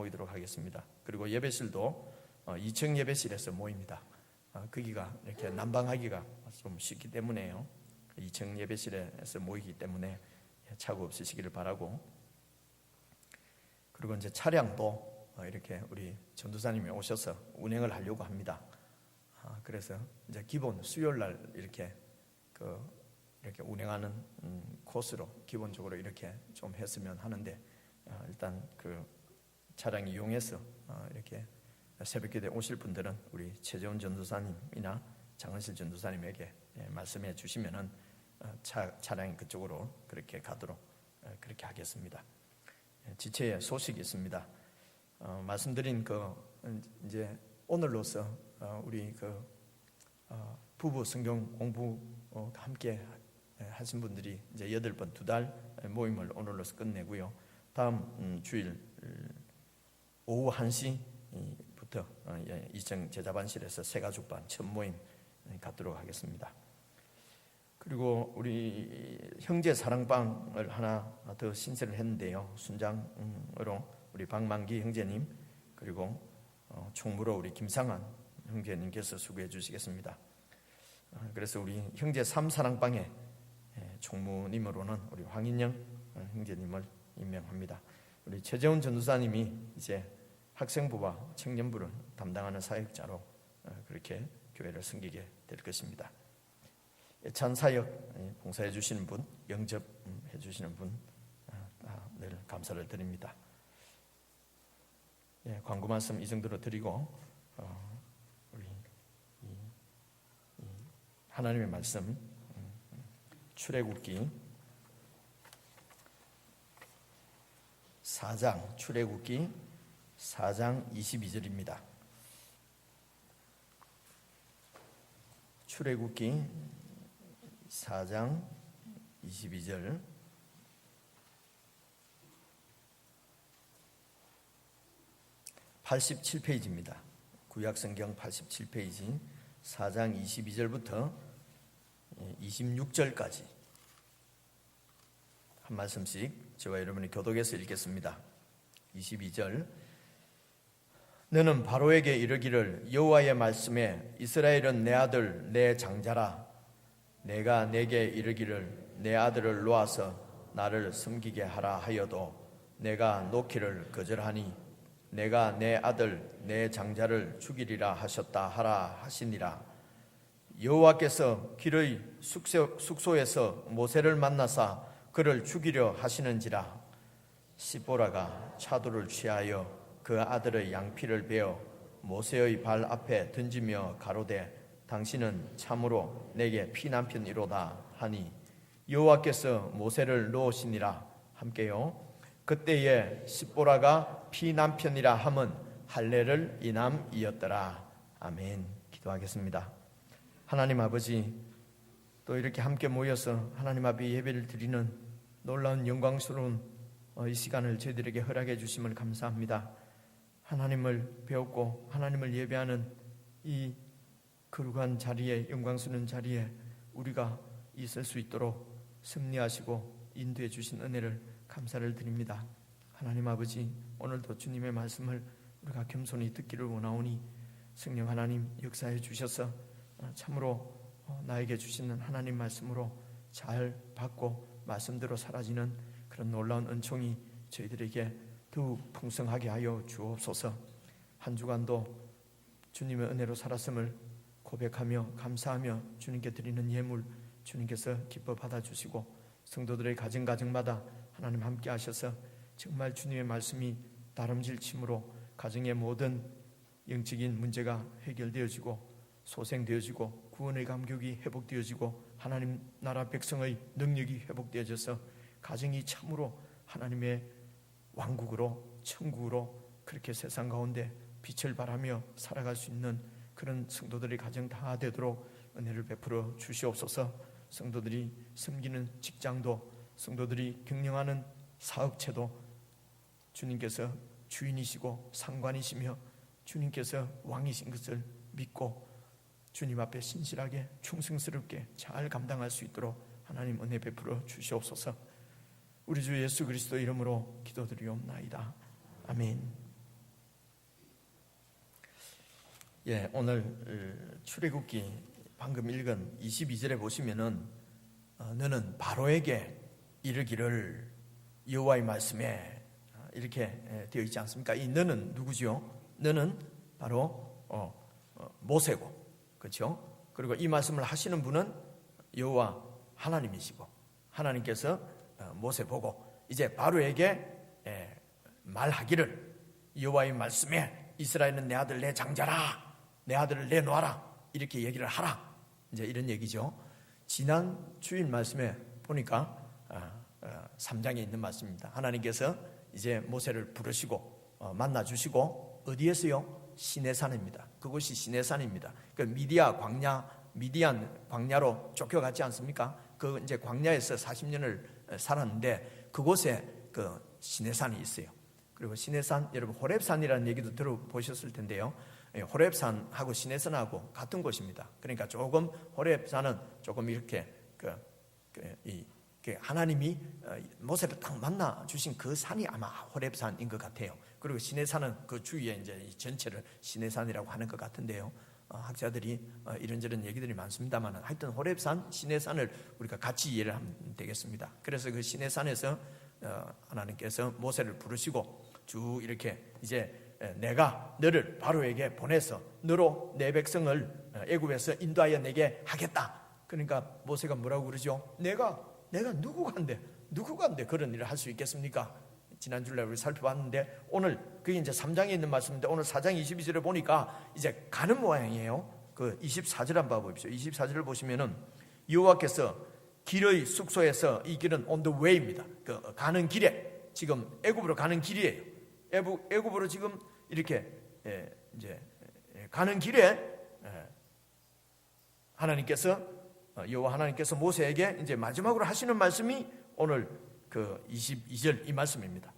모이도록 하겠습니다. 그리고 예배실도 2층 예배실에서 모입니다. 거기가 이렇게 난방하기가 좀 쉽기 때문에요. 2층 예배실에서 모이기 때문에 착오 없으시기를 바라고, 그리고 이제 차량도 이렇게 우리 전도사님이 오셔서 운행을 하려고 합니다. 그래서 이제 기본 수요일 날 이렇게 운행하는 코스로 기본적으로 이렇게 좀 했으면 하는데, 일단 그 차량 이용해서 이렇게 새벽기도에 오실 분들은 우리 최재훈 전도사님이나 장은실 전도사님에게 말씀해 주시면은 차량이 그쪽으로 그렇게 가도록 그렇게 하겠습니다. 지체의 소식이 있습니다. 말씀드린 이제 오늘로서 우리 부부 성경 공부 함께 하신 분들이 이제 8번 2달 모임을 오늘로서 끝내고요. 다음 주일 오후 1시부터 2층 제자반실에서 새가족반 첫 모임 갖도록 하겠습니다. 그리고 우리 형제 사랑방을 하나 더 신설을 했는데요. 순장으로 우리 박만기 형제님, 그리고 총무로 우리 김상한 형제님께서 수고해 주시겠습니다. 그래서 우리 형제 3사랑방의 총무님으로는 우리 황인영 형제님을 임명합니다. 우리 최재훈 전도사님이 이제 학생부와 청년부를 담당하는 사역자로 그렇게 교회를 섬기게 될 것입니다. 찬사역 봉사해 주시는 분, 영접해 주시는 분 늘 감사를 드립니다. 광고 말씀 이 정도로 드리고 우리 하나님의 말씀 출애굽기 4장, 출애굽기 4장 22절입니다. 출애굽기 4장 22절. (87페이지입니다) 구약성경 87페이지 4장 22절부터 26절까지 한 말씀씩 저와 여러분이 교독해서 읽겠습니다. 22절. 너는 바로에게 이르기를 여호와의 말씀에 이스라엘은 내 아들 내 장자라. 내가 내게 이르기를 내 아들을 놓아서 나를 섬기게 하라 하여도 내가 놓기를 거절하니 내가 내 아들 내 장자를 죽이리라 하셨다 하라 하시니라. 여호와께서 길의 숙소에서 모세를 만나사 그를 죽이려 하시는지라. 시보라가 차도를 취하여 그 아들의 양피를 베어 모세의 발 앞에 던지며 가로되 당신은 참으로 내게 피남편이로다 하니 여호와께서 모세를 놓으시니라. 함께요. 그때에 시보라가 피남편이라 함은 할례를 인함이었더라. 아멘. 기도하겠습니다. 하나님 아버지, 또 이렇게 함께 모여서 하나님 앞에 예배를 드리는 놀라운 영광스러운 이 시간을 저희들에게 허락해 주심을 감사합니다. 하나님을 배웠고 하나님을 예배하는 이 거룩한 자리에, 영광스러운 자리에 우리가 있을 수 있도록 섭리하시고 인도해 주신 은혜를 감사를 드립니다. 하나님 아버지, 오늘도 주님의 말씀을 우리가 겸손히 듣기를 원하오니 성령 하나님 역사해 주셔서 참으로 나에게 주시는 하나님 말씀으로 잘 받고 말씀대로 사라지는 그런 놀라운 은총이 저희들에게 더욱 풍성하게 하여 주옵소서. 한 주간도 주님의 은혜로 살았음을 고백하며 감사하며 주님께 드리는 예물 주님께서 기뻐 받아주시고 성도들의 가정가정마다 하나님 함께 하셔서 정말 주님의 말씀이 다름질 침으로 가정의 모든 영적인 문제가 해결되어지고 소생되어지고 구원의 감격이 회복되어지고 하나님 나라 백성의 능력이 회복되어져서 가정이 참으로 하나님의 왕국으로 천국으로 그렇게 세상 가운데 빛을 발하며 살아갈 수 있는 그런 성도들의 가정 다 되도록 은혜를 베풀어 주시옵소서. 성도들이 섬기는 직장도, 성도들이 경영하는 사업체도 주님께서 주인이시고 상관이시며 주님께서 왕이신 것을 믿고 주님 앞에 신실하게 충성스럽게 잘 감당할 수 있도록 하나님 은혜 베풀어 주시옵소서. 우리 주 예수 그리스도 이름으로 기도드리옵나이다. 아멘. 예, 오늘 출애굽기 방금 읽은 22절에 보시면은 너는 바로에게 이르기를 여호와의 말씀에 이렇게 되어 있지 않습니까? 이 너는 누구지요? 너는 바로 모세고, 그렇죠? 그리고 이 말씀을 하시는 분은 여호와 하나님이시고, 하나님께서 모세 보고 이제 바로에게 말하기를 여호와의 말씀에 이스라엘은 내 아들 내 장자라, 내 아들을 내놓아라, 이렇게 얘기를 하라, 이제 이런 얘기죠. 지난 주일 말씀에 보니까 3장에 있는 말씀입니다. 하나님께서 이제 모세를 부르시고 만나주시고, 어디에서요? 시내산입니다. 그곳이 시내산입니다. 그 미디안 광야로 쫓겨갔지 않습니까? 그 이제 광야에서 40년을 살았는데 그곳에 그 시내산이 있어요. 그리고 시내산, 여러분 호렙산이라는 얘기도 들어보셨을 텐데요. 호렙산하고 시내산하고 같은 곳입니다. 그러니까 조금 호렙산은 조금 이렇게 하나님이 모세를 딱 만나 주신 그 산이 아마 호렙산인 것 같아요. 그리고 시내산은 그 주위에 이제 이 전체를 시내산이라고 하는 것 같은데요. 학자들이 이런저런 얘기들이 많습니다만, 하여튼 호렙산, 시내산을 우리가 같이 이해를 하면 되겠습니다. 그래서 그 시내산에서 하나님께서 모세를 부르시고 쭉 이렇게 이제 내가 너를 바로에게 보내서 너로 내 백성을 애굽에서 인도하여 내게 하겠다. 그러니까 모세가 뭐라고 그러죠? 내가 누구간데 그런 일을 할 수 있겠습니까? 지난주에 우리 살펴봤는데, 오늘 그게 이제 3장에 있는 말씀인데 오늘 4장 22절에 보니까 이제 가는 모양이에요. 그 24절 한번 봐보십시오. 24절을 보시면은 여호와께서 길의 숙소에서, 이 길은 on the way입니다. 그 가는 길에, 지금 애굽으로 가는 길이에요. 애굽으로 지금 이렇게 이제 가는 길에 하나님께서, 여호와 하나님께서 모세에게 이제 마지막으로 하시는 말씀이 오늘 그 22절 이 말씀입니다.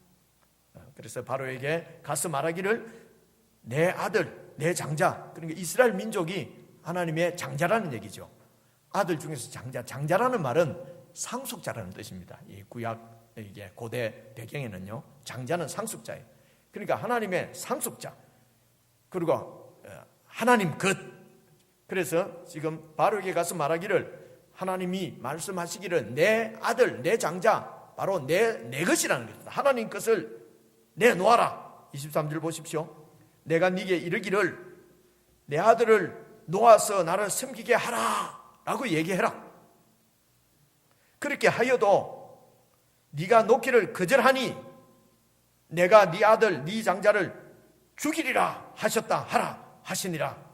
그래서 바로에게 가서 말하기를 내 아들 내 장자, 그러니까 이스라엘 민족이 하나님의 장자라는 얘기죠. 아들 중에서 장자라는 말은 상속자라는 뜻입니다. 이 구약, 이게 고대 배경에는요, 장자는 상속자예요. 그러니까 하나님의 상속자, 그리고 하나님 것. 그래서 지금 바로에게 가서 말하기를, 하나님이 말씀하시기를 내 아들 내 장자, 바로 내 것이라는 것입니다. 하나님 것을 내놓아라. 23절 보십시오. 내가 네게 이르기를 내 아들을 놓아서 나를 섬기게 하라 라고 얘기해라. 그렇게 하여도 네가 놓기를 거절하니 내가 네 아들 네 장자를 죽이리라 하셨다 하라 하시니라.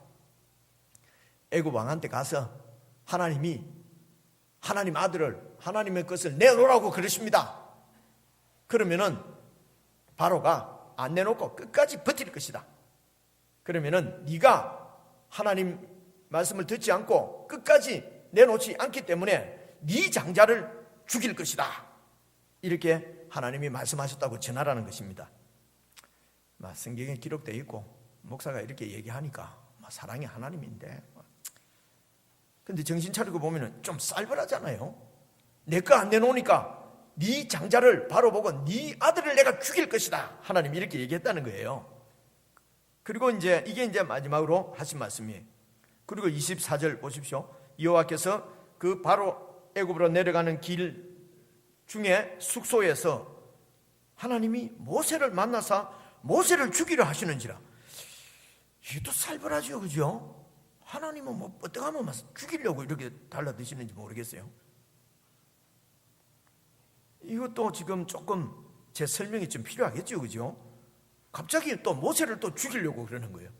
애굽 왕한테 가서 하나님이 하나님 아들을, 하나님의 것을 내놓으라고 그러십니다. 그러면은 바로가 안 내놓고 끝까지 버틸 것이다. 그러면은 네가 하나님 말씀을 듣지 않고 끝까지 내놓지 않기 때문에 네 장자를 죽일 것이다. 이렇게 하나님이 말씀하셨다고 전하라는 것입니다. 성경에 기록되어 있고 목사가 이렇게 얘기하니까 사랑이 하나님인데, 근데 정신 차리고 보면 좀 쌀벌하잖아요. 내 거 안 내놓으니까 네 장자를 바로 보고 네 아들을 내가 죽일 것이다. 하나님이 이렇게 얘기했다는 거예요. 그리고 이제 이게 이제 마지막으로 하신 말씀이에요. 그리고 24절 보십시오. 여호와께서 그 바로 애굽으로 내려가는 길 중에 숙소에서 하나님이 모세를 만나사 모세를 죽이려 하시는지라. 이게 또 살벌하죠, 그죠? 하나님은 뭐 어떻게 하면 죽이려고 이렇게 달라드시는지 모르겠어요. 이것도 지금 조금 제 설명이 좀 필요하겠죠, 그죠? 갑자기 또 모세를 또 죽이려고 그러는 거예요.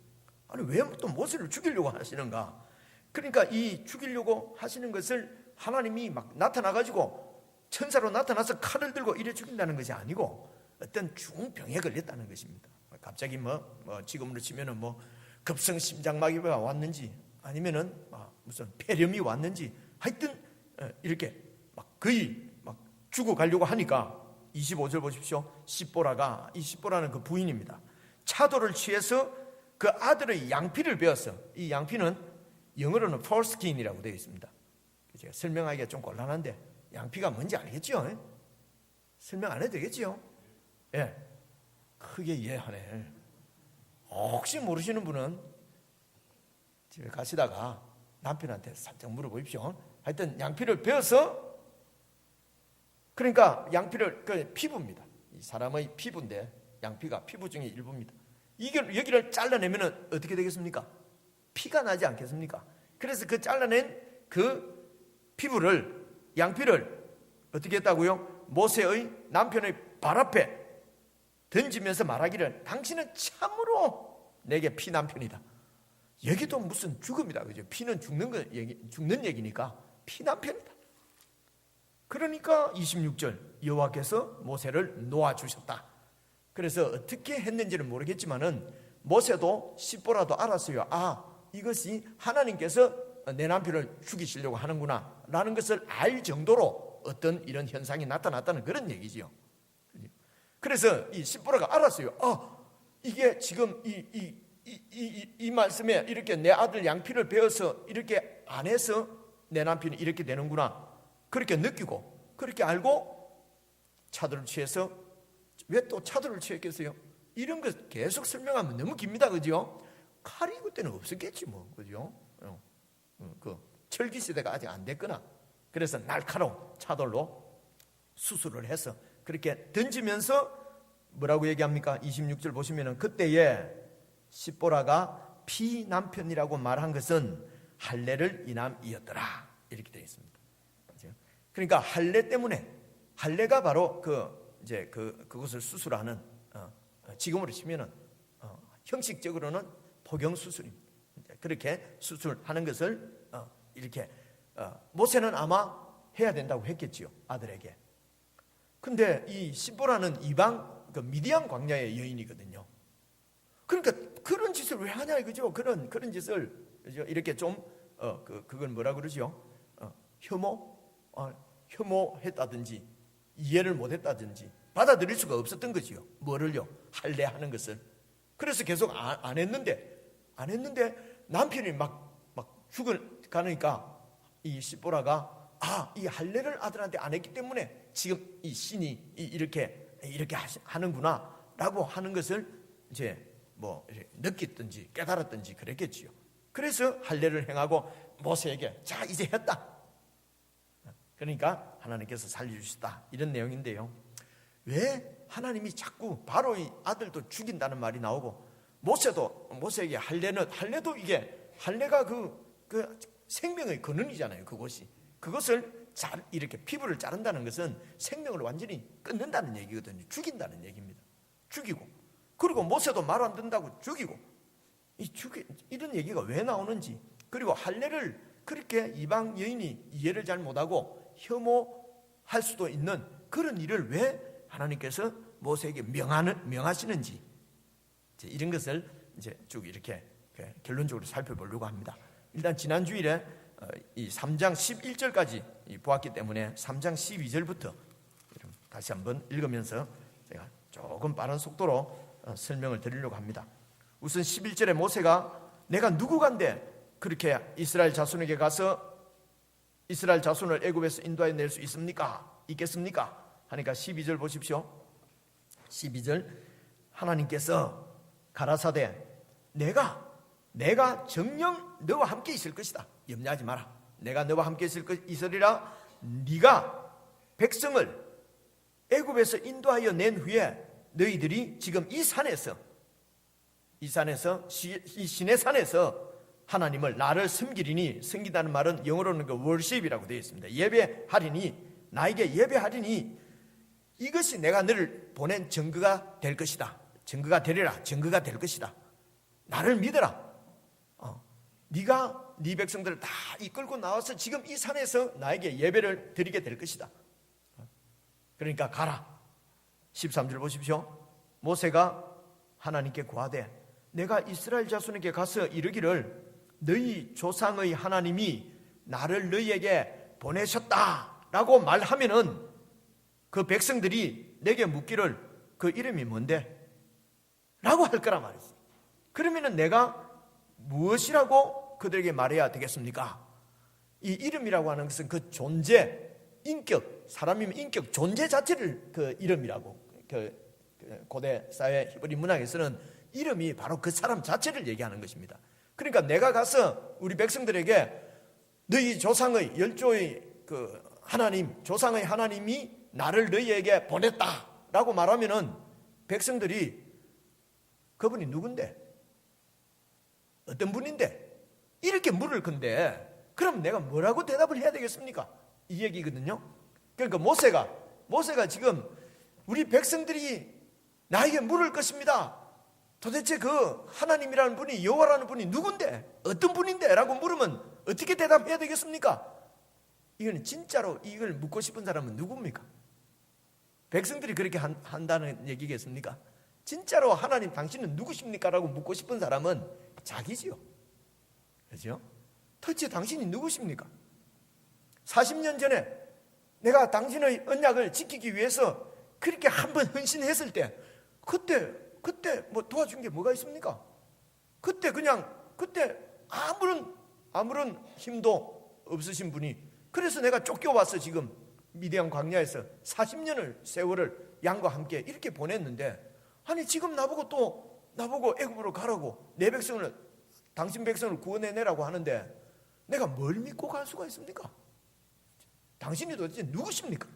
아니, 왜 또 모세를 죽이려고 하시는가? 그러니까 이 죽이려고 하시는 것을 하나님이 막 나타나가지고 천사로 나타나서 칼을 들고 이래 죽인다는 것이 아니고 어떤 중병에 걸렸다는 것입니다. 갑자기 지금으로 치면은 급성 심장마비가 왔는지 아니면은 무슨 폐렴이 왔는지, 하여튼 이렇게 거의 죽어가려고 하니까 25절 보십시오. 십보라가, 이 십보라는 그 부인입니다. 차도를 취해서 그 아들의 양피를 베었어. 이 양피는 영어로는 foreskin이라고 되어 있습니다. 제가 설명하기가 좀 곤란한데 양피가 뭔지 알겠죠? 설명 안 해도 되겠죠? 예, 크게 이해하네. 혹시 모르시는 분은 집에 가시다가 남편한테 살짝 물어보십시오. 하여튼 양피를 베어서, 그러니까 양피를, 그 피부입니다. 이 사람의 피부인데 양피가 피부 중에 일부입니다. 여기를 잘라내면 어떻게 되겠습니까? 피가 나지 않겠습니까? 그래서 그 잘라낸 그 피부를, 양피를 어떻게 했다고요? 모세의 남편의 발 앞에 던지면서 말하기를, 당신은 참으로 내게 피남편이다. 여기도 무슨 죽음이다, 그죠? 피는 죽는 얘기니까 피남편이다. 그러니까 26절, 여호와께서 모세를 놓아주셨다. 그래서 어떻게 했는지는 모르겠지만은 모세도 십보라도 알았어요. 아, 이것이 하나님께서 내 남편을 죽이시려고 하는구나 라는 것을 알 정도로 어떤 이런 현상이 나타났다는 그런 얘기지요. 그래서 이 십보라가 알았어요. 아, 이게 지금 이 말씀에 이렇게 내 아들 양피를 베어서 이렇게 안 해서 내 남편이 이렇게 되는구나, 그렇게 느끼고 그렇게 알고 차도를 취해서, 왜 또 차도를 취했겠어요? 이런 거 계속 설명하면 너무 깁니다, 그죠? 칼이 그때는 없었겠지 뭐, 그죠? 그 철기 시대가 아직 안 됐거나, 그래서 날카로운 차돌로 수술을 해서 그렇게 던지면서 뭐라고 얘기합니까? 26절 보시면은, 그때에 십보라가 피남편이라고 말한 것은 할례를 인함이었더라, 이렇게 되어 있습니다. 그러니까 할례 때문에, 할례가 바로 그것을 수술하는, 지금으로 치면은 형식적으로는 포경 수술입니다. 그렇게 수술하는 것을 이렇게 모세는 아마 해야 된다고 했겠지요, 아들에게. 근데 이 십보라는 이방 그 미디안 광야의 여인이거든요. 그러니까 그런 짓을 왜 하냐 이거죠. 그런 짓을 이렇게 좀 그걸 뭐라 그러죠? 혐오했다든지 이해를 못했다든지 받아들일 수가 없었던 거지요. 뭐를요? 할례하는 것을. 그래서 계속 안 했는데 남편이 막 죽어가니까 이 십보라가, 이 할례를 아들한테 안 했기 때문에 지금 이 신이 이렇게 하는구나라고 하는 것을 이제 뭐 느꼈든지 깨달았든지 그랬겠지요. 그래서 할례를 행하고 모세에게, 자 이제 했다. 그러니까 하나님께서 살려주셨다, 이런 내용인데요. 왜 하나님이 자꾸 바로의 아들도 죽인다는 말이 나오고, 모세에게 할례도 이게 할례가 그 생명의 근원이잖아요. 그것을 이렇게 피부를 자른다는 것은 생명을 완전히 끊는다는 얘기거든요. 죽인다는 얘기입니다. 죽이고, 그리고 모세도 말 안 듣는다고 죽이고, 이런 얘기가 왜 나오는지, 그리고 할례를 그렇게 이방 여인이 이해를 잘 못하고 혐오할 수도 있는 그런 일을 왜 하나님께서 모세에게 명하시는지, 이런 것을 이제 쭉 이렇게 결론적으로 살펴보려고 합니다. 일단 지난 주일에 이 3장 11절까지 보았기 때문에 3장 12절부터 다시 한번 읽으면서 제가 조금 빠른 속도로 설명을 드리려고 합니다. 우선 11절에 모세가, 내가 누구간데 그렇게 이스라엘 자손에게 가서 이스라엘 자손을 애굽에서 인도해 낼 수 있겠습니까? 하니까 12절 보십시오. 12절, 하나님께서 가라사대, 내가 정녕 너와 함께 있을 것이다. 염려하지 마라. 내가 너와 함께 있으리라. 네가 백성을 애굽에서 인도하여 낸 후에 너희들이 지금 이 산에서 이 시내 산에서 하나님을, 나를 섬기리니, 섬기다는 말은 영어로는 worship이라고 되어 있습니다. 예배하리니, 나에게 예배하리니, 이것이 내가 너를 보낸 증거가 될 것이다. 증거가 되리라. 증거가 될 것이다. 나를 믿어라. 네가 네 백성들을 다 이끌고 나와서 지금 이 산에서 나에게 예배를 드리게 될 것이다. 그러니까 가라. 13절 보십시오. 모세가 하나님께 고하되, 내가 이스라엘 자손에게 가서 이르기를, 너희 조상의 하나님이 나를 너희에게 보내셨다라고 말하면은 그 백성들이 내게 묻기를, 그 이름이 뭔데? 라고 할 거란 말이지. 그러면은 내가 무엇이라고 그들에게 말해야 되겠습니까? 이 이름이라고 하는 것은 그 존재, 인격, 사람이면 인격 존재 자체를 그 이름이라고, 고대 사회 히브리 문학에서는 이름이 바로 그 사람 자체를 얘기하는 것입니다. 그러니까 내가 가서 우리 백성들에게 너희 조상의 열조의 그 하나님, 조상의 하나님이 나를 너희에게 보냈다라고 말하면은 백성들이 그분이 누군데? 어떤 분인데? 이렇게 물을 건데 그럼 내가 뭐라고 대답을 해야 되겠습니까? 이 얘기거든요. 그러니까 모세가 지금 우리 백성들이 나에게 물을 것입니다. 도대체 그 하나님이라는 분이, 여호와라는 분이 누군데? 어떤 분인데? 라고 물으면 어떻게 대답해야 되겠습니까? 이거는 진짜로 이걸 묻고 싶은 사람은 누굽니까? 백성들이 그렇게 한다는 얘기겠습니까? 진짜로 하나님 당신은 누구십니까? 라고 묻고 싶은 사람은 자기지요. 그렇죠? 도대체 당신이 누구십니까? 40년 전에 내가 당신의 언약을 지키기 위해서 그렇게 한번 헌신했을 때 그때 뭐 도와준 게 뭐가 있습니까? 그때 아무런 힘도 없으신 분이, 그래서 내가 쫓겨와서 지금 미디안 광야에서 40년을 세월을 양과 함께 이렇게 보냈는데, 아니 지금 나보고 애굽으로 가라고, 내 백성을, 당신 백성을 구원해내라고 하는데 내가 뭘 믿고 갈 수가 있습니까? 당신이 도대체 누구십니까?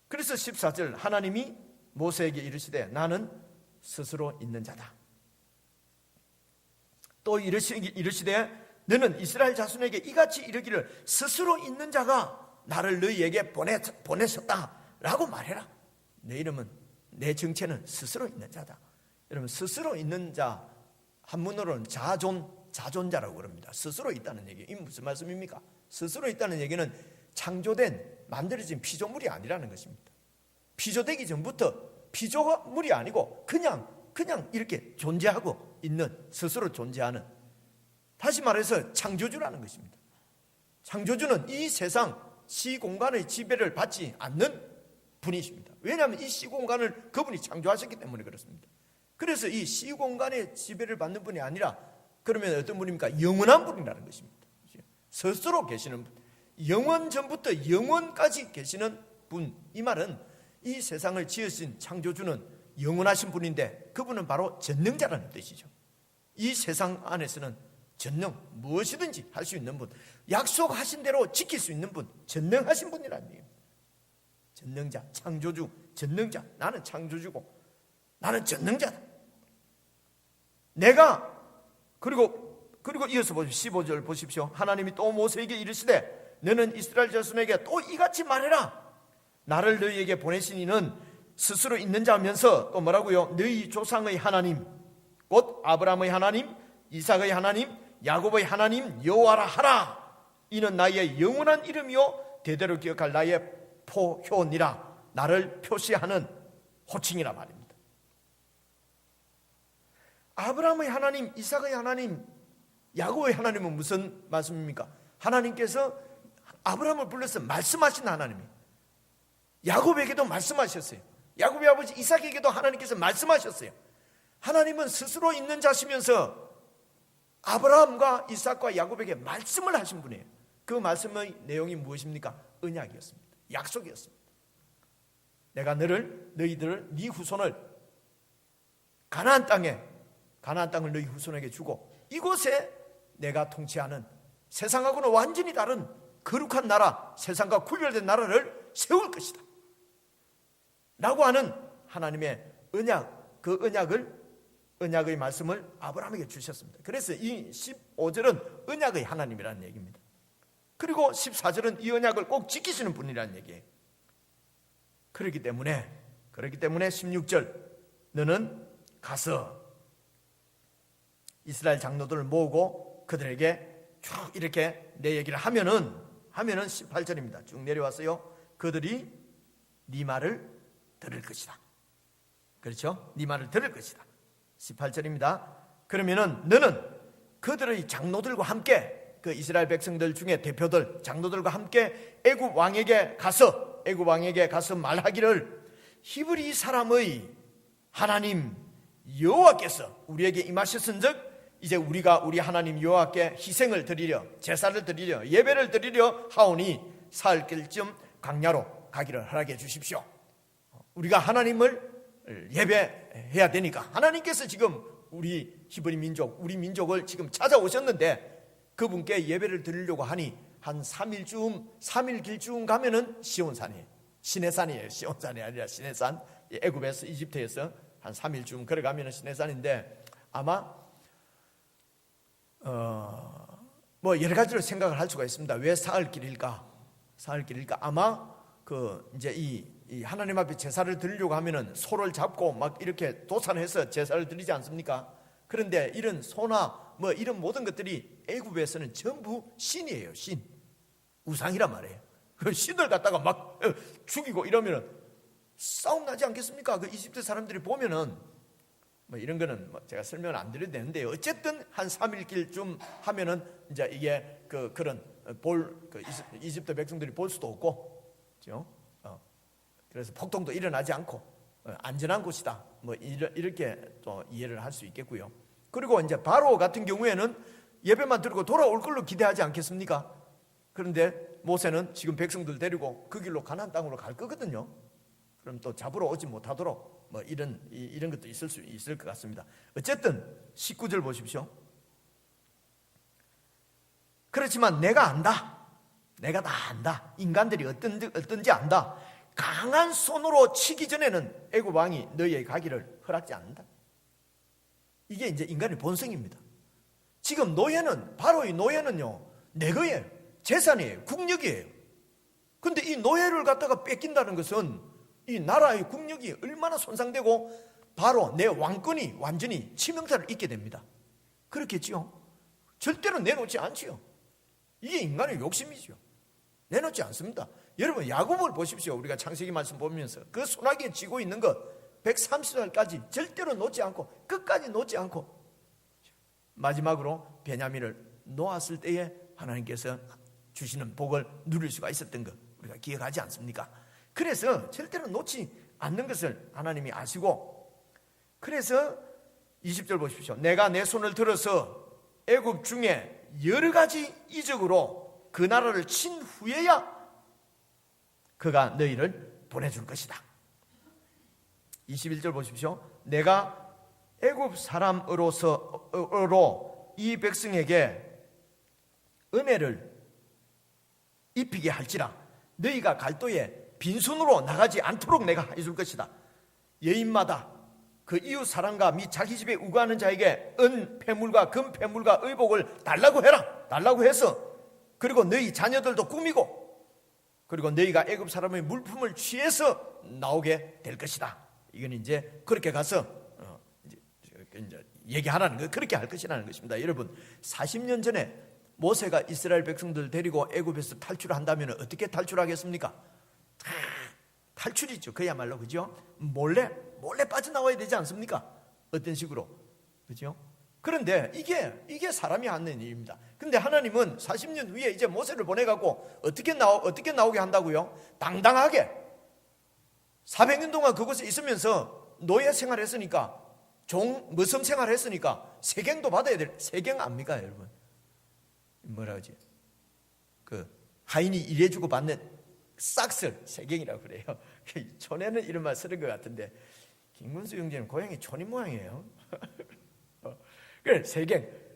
그래서 14절 하나님이 모세에게 이르시되 나는 스스로 있는 자다. 또 이르시되 너는 이스라엘 자손에게 이같이 이르기를 스스로 있는 자가 나를 너희에게 보내셨다라고 말해라. 내 이름은, 내 정체는 스스로 있는 자다. 여러분, 스스로 있는 자, 한문으로는 자존자라고 그럽니다. 스스로 있다는 얘기. 이게 무슨 말씀입니까? 스스로 있다는 얘기는 창조된, 만들어진 피조물이 아니라는 것입니다. 피조되기 전부터 피조물이 아니고 그냥 이렇게 존재하고 있는, 스스로 존재하는, 다시 말해서 창조주라는 것입니다. 창조주는 이 세상 시공간의 지배를 받지 않는 분이십니다. 왜냐하면 이 시공간을 그분이 창조하셨기 때문에 그렇습니다. 그래서 이 시공간의 지배를 받는 분이 아니라 그러면 어떤 분입니까? 영원한 분이라는 것입니다. 스스로 계시는 분, 영원 전부터 영원까지 계시는 분. 이 말은 이 세상을 지으신 창조주는 영원하신 분인데 그분은 바로 전능자라는 뜻이죠. 이 세상 안에서는 전능, 무엇이든지 할 수 있는 분, 약속하신 대로 지킬 수 있는 분, 전능하신 분이라는 얘기입니다. 전능자, 창조주, 전능자. 나는 창조주고 나는 전능자다. 내가, 그리고 이어서 보십시오. 15절 보십시오. 하나님이 또 모세에게 이르시되 너는 이스라엘 자손에게 또 이같이 말해라. 나를 너희에게 보내신 이는 스스로 있는 자면서 또 뭐라고요? 너희 조상의 하나님, 곧 아브라함의 하나님, 이삭의 하나님, 야곱의 하나님 여호와라 하라. 이는 나의 영원한 이름이요 대대로 기억할 나의 포효니라. 나를 표시하는 호칭이라 말입니다. 아브라함의 하나님, 이삭의 하나님, 야곱의 하나님은 무슨 말씀입니까? 하나님께서 아브라함을 불러서 말씀하신 하나님이에요. 야곱에게도 말씀하셨어요. 야곱의 아버지 이삭에게도 하나님께서 말씀하셨어요. 하나님은 스스로 있는 자시면서 아브라함과 이삭과 야곱에게 말씀을 하신 분이에요. 그 말씀의 내용이 무엇입니까? 언약이었습니다. 약속이었습니다. 내가 너희들을, 네 후손을 가나안 땅을 너희 후손에게 주고 이곳에 내가 통치하는 세상하고는 완전히 다른 거룩한 나라, 세상과 구별된 나라를 세울 것이다 라고 하는 하나님의 언약, 그 언약의 말씀을 아브라함에게 주셨습니다. 그래서 이 15절은 언약의 하나님이라는 얘기입니다. 그리고 14절은 이 언약을 꼭 지키시는 분이라는 얘기예요. 그렇기 때문에 16절 너는 가서 이스라엘 장로들을 모으고 그들에게 쭉 이렇게 내 얘기를 하면은 18절입니다. 쭉 내려왔어요. 그들이 네 말을 들을 것이다. 그렇죠? 네 말을 들을 것이다. 18절입니다. 그러면은 너는 그들의 장로들과 함께, 그 이스라엘 백성들 중에 대표들 장로들과 함께 애굽 왕에게 가서 말하기를 히브리 사람의 하나님 여호와께서 우리에게 임하셨은즉 이제 우리가 우리 하나님 여호와께 희생을 드리려, 제사를 드리려, 예배를 드리려 하오니 사흘 길쯤 광야로 가기를 허락해 주십시오. 우리가 하나님을 예배해 해야 되니까 하나님께서 지금 우리 히브리 민족, 우리 민족을 지금 찾아오셨는데 그분께 예배를 드리려고 하니 한 3일 길쯤 가면은 시온산이에요. 시내산이에요. 시온산이 아니라 시내산. 애굽에서 이집트에서 한 3일쯤 걸어가면은 시내산인데 아마 뭐 여러 가지로 생각을 할 수가 있습니다. 왜 사흘 길일까? 아마 이제 이 하나님 앞에 제사를 드리려고 하면은 소를 잡고 막 이렇게 도산해서 제사를 드리지 않습니까? 그런데 이런 소나 뭐 이런 모든 것들이 애굽에서는 전부 신이에요. 신, 우상이란 말이에요. 그 신을 갖다가 막 죽이고 이러면은 싸움 나지 않겠습니까? 그 이집트 사람들이 보면은 뭐 이런 거는 뭐 제가 설명을 안 드려도 되는데 어쨌든 한 3일 길쯤 하면은 이제 이게 그런 이집트 백성들이 볼 수도 없고, 그렇죠? 그래서 폭동도 일어나지 않고 안전한 곳이다. 뭐 이렇게 또 이해를 할 수 있겠고요. 그리고 이제 바로 같은 경우에는 예배만 드리고 돌아올 걸로 기대하지 않겠습니까? 그런데 모세는 지금 백성들 데리고 그 길로 가나안 땅으로 갈 거거든요. 그럼 또 잡으러 오지 못하도록 뭐 이런 것도 있을 것 같습니다. 어쨌든 19절 보십시오. 그렇지만 내가 안다. 내가 다 안다. 인간들이 어떤지 안다. 강한 손으로 치기 전에는 애굽 왕이 너희에게 가기를 허락지 않는다. 이게 이제 인간의 본성입니다. 지금 노예는, 바로의 노예는요, 내 거예요. 재산이에요. 국력이에요. 근데 이 노예를 갖다가 뺏긴다는 것은 이 나라의 국력이 얼마나 손상되고 바로 내 왕권이 완전히 치명타를 입게 됩니다. 그렇겠지요? 절대로 내놓지 않지요. 이게 인간의 욕심이죠. 내놓지 않습니다. 여러분 야곱을 보십시오. 우리가 창세기 말씀 보면서 그 소나기에 쥐고 있는 것 130살까지 절대로 놓지 않고 끝까지 놓지 않고 마지막으로 베냐민을 놓았을 때에 하나님께서 주시는 복을 누릴 수가 있었던 것 우리가 기억하지 않습니까? 그래서 절대로 놓지 않는 것을 하나님이 아시고, 그래서 20절 보십시오. 내가 내 손을 들어서 애굽 중에 여러 가지 이적으로 그 나라를 친 후에야 그가 너희를 보내줄 것이다. 21절 보십시오. 내가 애굽 사람으로 이 백성에게 은혜를 입히게 할지라 너희가 갈도에 빈손으로 나가지 않도록 내가 해줄 것이다. 여인마다 그 이웃 사람과 및 자기 집에 우거하는 자에게 은 폐물과 금 폐물과 의복을 달라고 해라. 달라고 해서 그리고 너희 자녀들도 꾸미고 그리고 너희가 애굽 사람의 물품을 취해서 나오게 될 것이다. 이건 이제 그렇게 가서 이제 얘기하라는 거, 그렇게 할 것이라는 것입니다. 여러분 40년 전에 모세가 이스라엘 백성들 데리고 애굽에서 탈출한다면 어떻게 탈출하겠습니까? 탈출이죠. 그야말로, 그죠? 몰래 빠져나와야 되지 않습니까? 어떤 식으로, 그죠? 그런데 이게 사람이 하는 일입니다. 근데 하나님은 40년 후에 이제 모세를 보내갖고 어떻게 나오게 한다고요? 당당하게 400년 동안 그곳에 있으면서 노예 생활했으니까, 머슴 생활했으니까 세경도 받아야 될, 세경 압니까, 여러분? 뭐라 그러지? 하인이 일해주고 받는 싹쓸, 세경이라고 그래요. 촌에는 이런 말 쓰는 것 같은데 김문수 형제는 고향이 촌인 모양이에요. 그래,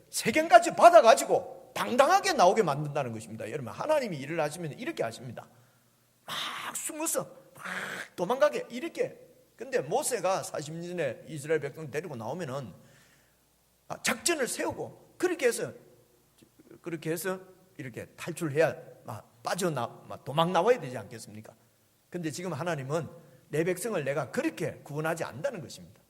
세경까지 받아가지고 당당하게 나오게 만든다는 것입니다. 여러분 하나님이 일을 하시면 이렇게 하십니다. 막 숨어서 막 도망가게 이렇게. 근데 모세가 40년 전에 이스라엘 백성 데리고 나오면은 작전을 세우고 그렇게 해서 이렇게 탈출해야 도망 나와야 되지 않겠습니까? 근데 지금 하나님은 내 백성을 내가 그렇게 구원하지 않는다는 것입니다.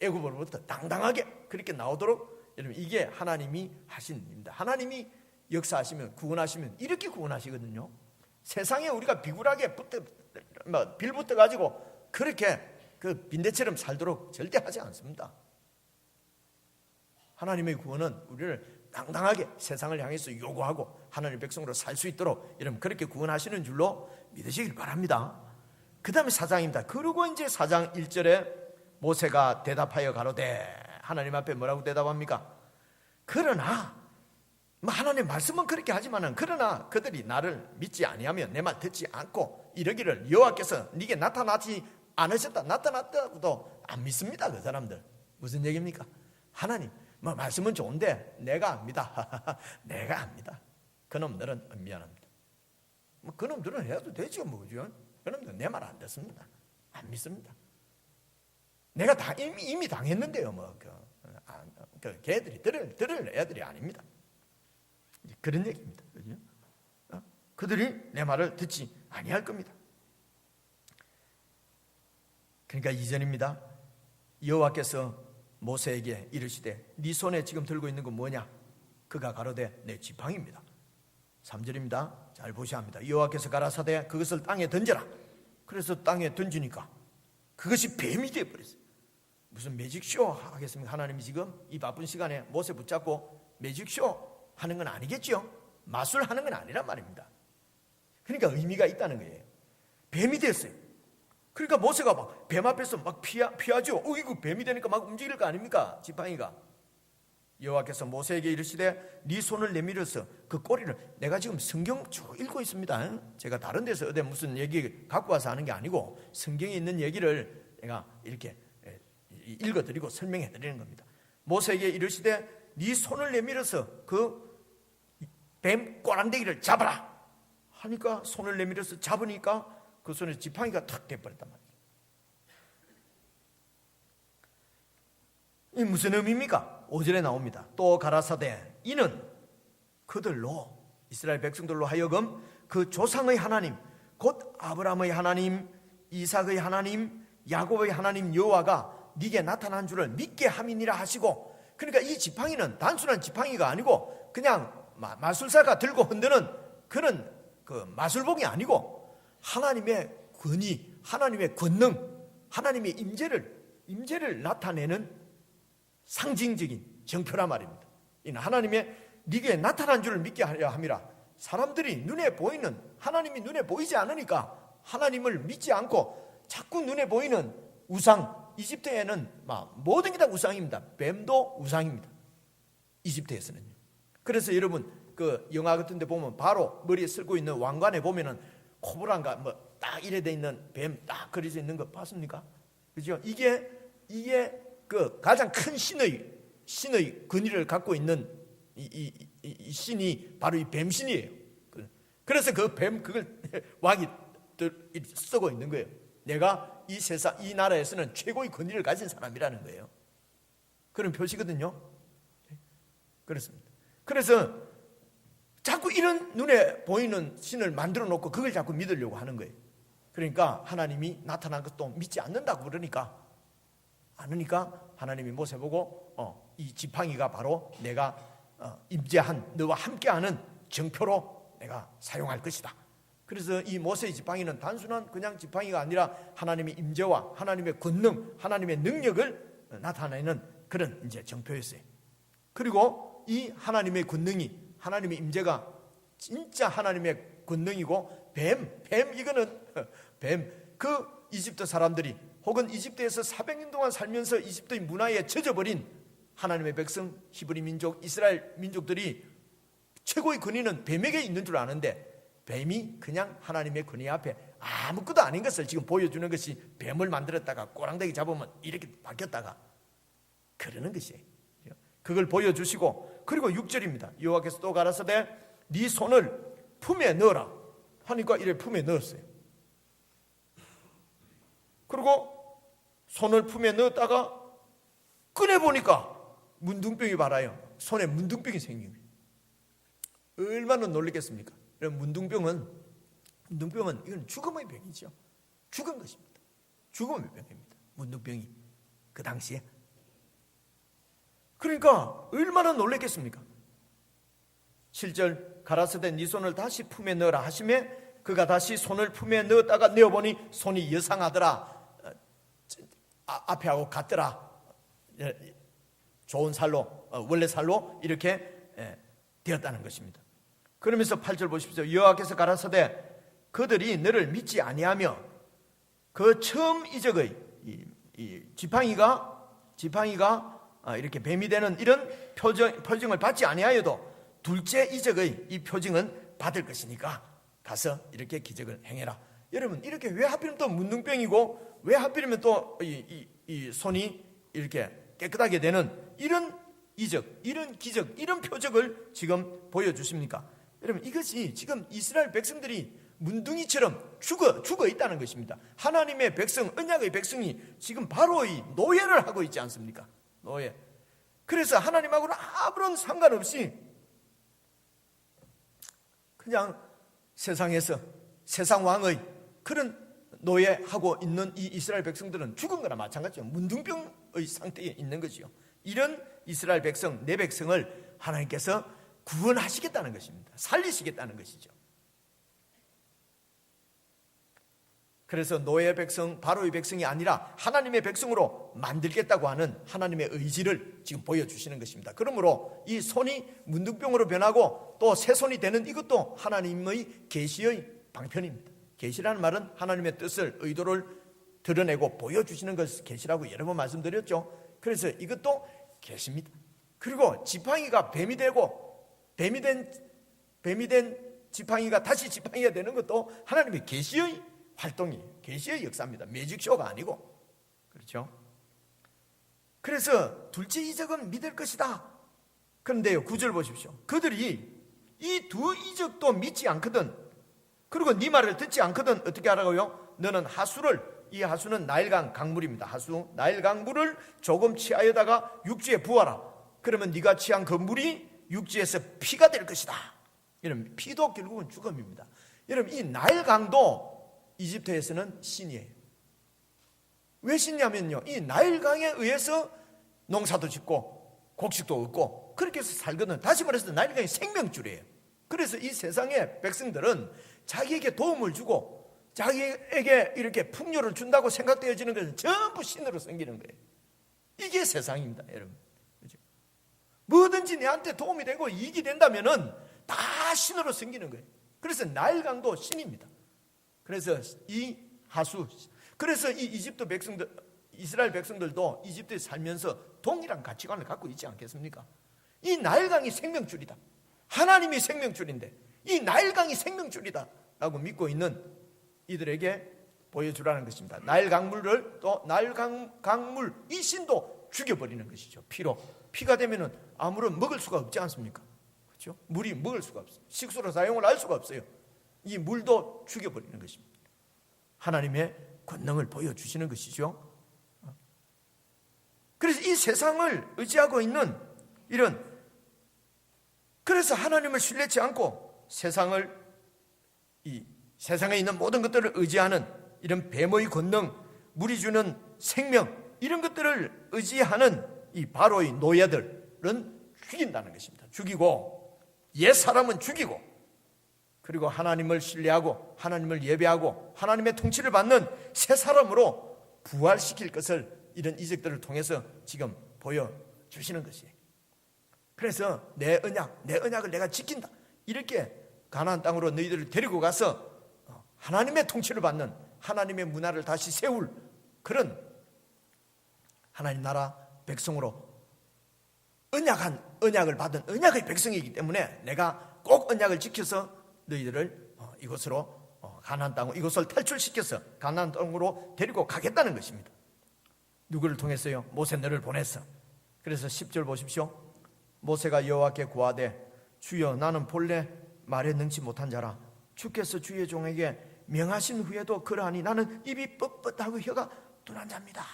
애굽으로부터 당당하게 그렇게 나오도록, 여러분 이게 하나님이 하신 일입니다. 하나님이 역사하시면, 구원하시면 이렇게 구원하시거든요. 세상에 우리가 비굴하게 빌붙어 가지고 그렇게 그 빈대처럼 살도록 절대 하지 않습니다. 하나님의 구원은 우리를 당당하게 세상을 향해서 요구하고 하나님의 백성으로 살 수 있도록 여러분 그렇게 구원하시는 줄로 믿으시길 바랍니다. 그 다음에 4장입니다. 그리고 이제 4장 1절에 모세가 대답하여 가로되, 하나님 앞에 뭐라고 대답합니까? 그러나 하나님 말씀은 그렇게 하지만은 그러나 그들이 나를 믿지 아니하면 내 말 듣지 않고 이러기를 여호와께서 네게 나타나지 않으셨다, 나타났다고도 안 믿습니다. 그 사람들. 무슨 얘기입니까? 하나님 뭐 말씀은 좋은데 내가 압니다. 내가 압니다. 그놈들은 미안합니다. 뭐 그놈들은 해도 되죠. 뭐 그죠? 그놈들은 내 말 안 듣습니다. 안 믿습니다. 내가 이미 당했는데요. 뭐 걔들이 들을 애들이 아닙니다. 그런 얘기입니다. 그죠? 그들이 내 말을 듣지 아니할 겁니다. 그러니까 2절입니다. 여호와께서 모세에게 이르시되 네 손에 지금 들고 있는 건 뭐냐? 그가 가로되 내 지팡이입니다. 3절입니다. 잘 보셔야 합니다. 여호와께서 가라사대 그것을 땅에 던져라. 그래서 땅에 던지니까 그것이 뱀이 되어버렸어요. 무슨 매직쇼 하겠습니까? 하나님이 지금 이 바쁜 시간에 모세 붙잡고 매직쇼 하는 건 아니겠죠? 마술하는 건 아니란 말입니다. 그러니까 의미가 있다는 거예요. 뱀이 됐어요. 그러니까 모세가 막 뱀 앞에서 막 피하죠. 이거 뱀이 되니까 막 움직일 거 아닙니까? 지팡이가. 여호와께서 모세에게 이르시되 네 손을 내밀어서 그 꼬리를, 내가 지금 성경 쭉 읽고 있습니다. 제가 다른 데서 어디 무슨 얘기 갖고 와서 하는 게 아니고 성경에 있는 얘기를 내가 이렇게 읽어드리고 설명해 드리는 겁니다. 모세에게 이르시되 네 손을 내밀어서 그 뱀 꼬랑대기를 잡아라 하니까 손을 내밀어서 잡으니까 그 손에 지팡이가 탁 돼버렸단 말이에요. 이 무슨 의미입니까? 5절에 나옵니다. 또 가라사대 이는 그들로, 이스라엘 백성들로 하여금 그 조상의 하나님 곧 아브라함의 하나님, 이삭의 하나님, 야곱의 하나님 여호와가 네게 나타난 줄을 믿게 함이니라 하시고, 그러니까 이 지팡이는 단순한 지팡이가 아니고 그냥 마술사가 들고 흔드는 그런 그 마술봉이 아니고 하나님의 권위, 하나님의 권능, 하나님의 임재를 나타내는 상징적인 정표란 말입니다. 이는 하나님의 네게 나타난 줄을 믿게 하려 함이라. 사람들이 눈에 보이는, 하나님이 눈에 보이지 않으니까 하나님을 믿지 않고 자꾸 눈에 보이는 우상, 이집트에는 모든 게 다 우상입니다. 뱀도 우상입니다. 이집트에서는요. 그래서 여러분 그 영화 같은 데 보면 바로 머리에 쓸고 있는 왕관에 보면은 코브라인가 뭐 딱 이래 돼 있는 뱀 딱 그려져 있는 거 봤습니까? 그죠? 이게 그 가장 큰 신의 권위를 갖고 있는 이 신이 바로 이 뱀신이에요. 그래서 그 뱀 그걸 왕이 쓰고 있는 거예요. 내가 이 세상, 이 나라에서는 최고의 권위를 가진 사람이라는 거예요. 그런 표시거든요. 그렇습니다. 그래서 자꾸 이런 눈에 보이는 신을 만들어 놓고 그걸 자꾸 믿으려고 하는 거예요. 그러니까 하나님이 나타난 것도 믿지 않는다고 그러니까 하나님이 모세 보고 이 지팡이가 바로 내가 임재한 너와 함께하는 정표로 내가 사용할 것이다. 그래서 이 모세의 지팡이는 단순한 그냥 지팡이가 아니라 하나님의 임재와 하나님의 권능, 하나님의 능력을 나타내는 그런 이제 정표였어요. 그리고 이 하나님의 권능이, 하나님의 임재가 진짜 하나님의 권능이고 이거는 그 이집트 사람들이 혹은 이집트에서 400년 동안 살면서 이집트의 문화에 젖어버린 하나님의 백성, 히브리 민족, 이스라엘 민족들이 최고의 권위는 뱀에게 있는 줄 아는데 뱀이 그냥 하나님의 권위 앞에 아무것도 아닌 것을 지금 보여주는 것이, 뱀을 만들었다가 꼬랑대기 잡으면 이렇게 바뀌었다가 그러는 것이에요. 그걸 보여주시고, 그리고 6절입니다. 여호와께서 또 가라사대 네 손을 품에 넣어라 하니까 이래 품에 넣었어요. 그리고 손을 품에 넣었다가 꺼내보니까 문둥병이 발아요. 손에 문둥병이 생긴 거예요. 얼마나 놀랐겠습니까? 문둥병은 이건 죽음의 병이죠. 죽은 것입니다. 죽음의 병입니다. 문둥병이 그 당시에. 그러니까 얼마나 놀랐겠습니까? 7절 가라사대 네 손을 다시 품에 넣어라 하시매 그가 다시 손을 품에 넣었다가 내어보니 손이 여상하더라. 앞에 하고 같더라. 좋은 살로, 원래 살로 이렇게 되었다는 것입니다. 그러면서 8절 보십시오. 여호와께서 가라사대 그들이 너를 믿지 아니하며 그 처음 이적의 이 지팡이가 이렇게 뱀이 되는 이런 표징을 받지 아니하여도 둘째 이적의 이 표징은 받을 것이니까 가서 이렇게 기적을 행해라. 여러분 이렇게 왜 하필이면 또 문둥병이고 왜 하필이면 또 이 손이 이렇게 깨끗하게 되는 이런 이적, 이런 기적, 이런 표적을 지금 보여주십니까? 여러분, 이것이 지금 이스라엘 백성들이 문둥이처럼 죽어 있다는 것입니다. 하나님의 백성, 언약의 백성이 지금 바로 이 노예를 하고 있지 않습니까? 노예. 그래서 하나님하고는 아무런 상관없이 그냥 세상에서 세상 왕의 그런 노예하고 있는 이 이스라엘 백성들은 죽은 거나 마찬가지죠. 문둥병의 상태에 있는 거지요. 이런 이스라엘 백성, 내 백성을 하나님께서 구원하시겠다는 것입니다. 살리시겠다는 것이죠. 그래서 노예 백성, 바로의 백성이 아니라 하나님의 백성으로 만들겠다고 하는 하나님의 의지를 지금 보여주시는 것입니다. 그러므로 이 손이 문둥병으로 변하고 또 새 손이 되는 이것도 하나님의 계시의 방편입니다. 계시라는 말은 하나님의 뜻을, 의도를 드러내고 보여주시는 것을 계시라고 여러 번 말씀드렸죠. 그래서 이것도 계시입니다. 그리고 지팡이가 뱀이 되고 뱀이 된 지팡이가 다시 지팡이가 되는 것도 하나님의 계시의 활동이, 계시의 역사입니다. 매직쇼가 아니고. 그렇죠? 그래서 둘째 이적은 믿을 것이다. 그런데요, 9절 보십시오. 그들이 이 두 이적도 믿지 않거든, 그리고 네 말을 듣지 않거든 어떻게 하라고요? 너는 하수를, 이 하수는 나일강 강물입니다. 하수, 나일 강물을 조금 취하여다가 육지에 부어라. 그러면 네가 취한 그 물이 육지에서 피가 될 것이다. 이런 피도 결국은 죽음입니다. 여러분, 이 나일 강도 이집트에서는 신이에요. 왜 신냐면요, 이 나일강에 의해서 농사도 짓고 곡식도 얻고 그렇게 해서 살거든. 다시 말해서 나일강이 생명줄이에요. 그래서 이 세상의 백성들은 자기에게 도움을 주고 자기에게 이렇게 풍요를 준다고 생각되어지는 것은 전부 신으로 섬기는 거예요. 이게 세상입니다, 여러분. 그렇죠? 뭐든지 내한테 도움이 되고 이익이 된다면은 다 신으로 섬기는 거예요. 그래서 나일강도 신입니다. 그래서 이 하수, 그래서 이 이집트 백성들, 이스라엘 백성들도 이집트에 살면서 동일한 가치관을 갖고 있지 않겠습니까? 이 나일강이 생명줄이다. 하나님이 생명줄인데 이 나일강이 생명줄이다 라고 믿고 있는 이들에게 보여주라는 것입니다. 나일 강물을, 또 나일 강물 이 신도 죽여버리는 것이죠. 피로. 피가 되면은 아무런 먹을 수가 없지 않습니까? 그렇죠? 물이 먹을 수가 없어요. 식수로 사용을 할 수가 없어요. 이 물도 죽여버리는 것입니다. 하나님의 권능을 보여주시는 것이죠. 그래서 이 세상을 의지하고 있는 이런, 그래서 하나님을 신뢰치 않고 이 세상에 있는 모든 것들을 의지하는 이런 뱀의 권능, 물이 주는 생명, 이런 것들을 의지하는 이 바로의 노예들은 죽인다는 것입니다. 죽이고, 옛 사람은 죽이고, 그리고 하나님을 신뢰하고 하나님을 예배하고 하나님의 통치를 받는 새 사람으로 부활시킬 것을 이런 이적들을 통해서 지금 보여주시는 것이에요. 그래서 내 언약을 내가 지킨다. 이렇게 가나안 땅으로 너희들을 데리고 가서 하나님의 통치를 받는, 하나님의 문화를 다시 세울 그런 하나님 나라 백성으로, 언약을 받은 언약의 백성이기 때문에 내가 꼭 언약을 지켜서 너희들을 이곳으로 가나안 땅, 이곳을 탈출시켜서 가나안 땅으로 데리고 가겠다는 것입니다. 누구를 통해서요? 모세 너를 보냈어. 그래서 10절 보십시오. 모세가 여호와께 구하되 주여 나는 본래 말에 능치 못한 자라 주께서 주의 종에게 명하신 후에도 그러하니 나는 입이 뻣뻣하고 혀가 둔한 자입니다.